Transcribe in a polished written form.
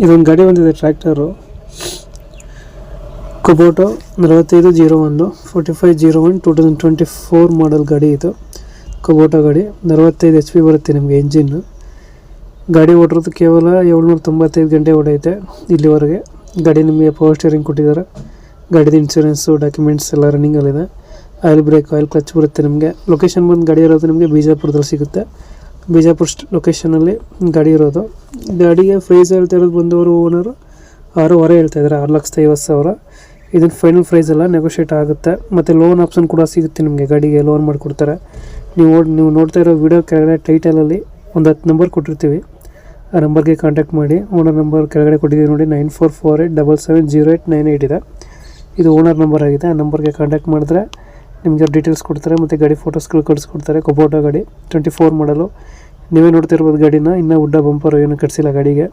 ಇದೊಂದು ಗಾಡಿ ಬಂದಿದೆ ಟ್ರ್ಯಾಕ್ಟರು ಕುಬೋಟೋ 4501 4501 2024 ಮಾಡಲ್ ಗಾಡಿ ಇದು. ಕುಬೋಟೋ ಗಾಡಿ 45 HP ಬರುತ್ತೆ ನಿಮಗೆ ಎಂಜಿನ್ನು. ಗಾಡಿ ಓಡಿರೋದು ಕೇವಲ 795 ಗಂಟೆ ಓಡೈತೆ ಇಲ್ಲಿವರೆಗೆ. ಗಾಡಿ ನಿಮಗೆ ಪವರ್ ಸ್ಟೇರಿಂಗ್ ಕೊಟ್ಟಿದ್ದಾರೆ. ಗಾಡಿದು ಇನ್ಶೂರೆನ್ಸು ಡಾಕ್ಯುಮೆಂಟ್ಸ್ ಎಲ್ಲ ರನ್ನಿಂಗಲ್ಲಿದೆ. ಆಯಿಲ್ ಬ್ರೇಕ್ ಆಯಿಲ್ ಕ್ಲಚ್ ಬರುತ್ತೆ ನಿಮಗೆ. ಲೊಕೇಶನ್ ಬಂದು ಗಾಡಿ ಇರೋದು ನಿಮಗೆ ಬಿಜಾಪುರದಲ್ಲಿ ಸಿಗುತ್ತೆ. ಬಿಜಾಪುರ ಲೊಕೇಶನಲ್ಲಿ ಗಾಡಿ ಇರೋದು. ಗಾಡಿಗೆ ಪ್ರೈಸ್ ಹೇಳ್ತಾ ಇರೋದು ಬಂದವರು ಓನರು 6,500 ಹೇಳ್ತಾಯಿದ್ದಾರೆ, 6,50,000. ಇದನ್ನು ಫೈನಲ್ ಪ್ರೈಸ್ ಎಲ್ಲ ನೆಗೋಷಿಯೇಟ್ ಆಗುತ್ತೆ. ಮತ್ತು ಲೋನ್ ಆಪ್ಷನ್ ಕೂಡ ಸಿಗುತ್ತೆ ನಿಮಗೆ. ಗಾಡಿಗೆ ಲೋನ್ ಮಾಡಿಕೊಡ್ತಾರೆ. ನೀವು ನೋಡ್ತಾ ಇರೋ ವಿಡಿಯೋ ಕೆಳಗಡೆ ಟೈಟಲಲ್ಲಿ ಒಂದು 10 ನಂಬರ್ ಕೊಟ್ಟಿರ್ತೀವಿ. ಆ ನಂಬರ್ಗೆ ಕಾಂಟ್ಯಾಕ್ಟ್ ಮಾಡಿ. ಓನರ್ ನಂಬರ್ ಕೆಳಗಡೆ ಕೊಟ್ಟಿದ್ದೀವಿ ನೋಡಿ, 9448770898 ಇದೆ. ಇದು ಓನರ್ ನಂಬರ್ ಆಗಿದೆ. ಆ ನಂಬರ್ಗೆ ಕಾಂಟ್ಯಾಕ್ಟ್ ಮಾಡಿದ್ರೆ ನಿಮಗೆ ಡೀಟೇಲ್ಸ್ ಕೊಡ್ತಾರೆ ಮತ್ತು ಗಾಡಿ ಫೋಟೋಸ್ಗಳು ಕಳಿಸ್ಕೊಡ್ತಾರೆ. ಕುಬೋಟೋ ಗಾಡಿ 24 ಮಾಡಲು. ನೀವೇ ನೋಡ್ತಿರ್ಬೋದು ಗಾಡಿನ. ಇನ್ನೂ ಉಡ್ಡ ಬಂಪರ್ ಏನು ಕಟ್ಸಿಲ್ಲ ಗಾಡಿಗೆ.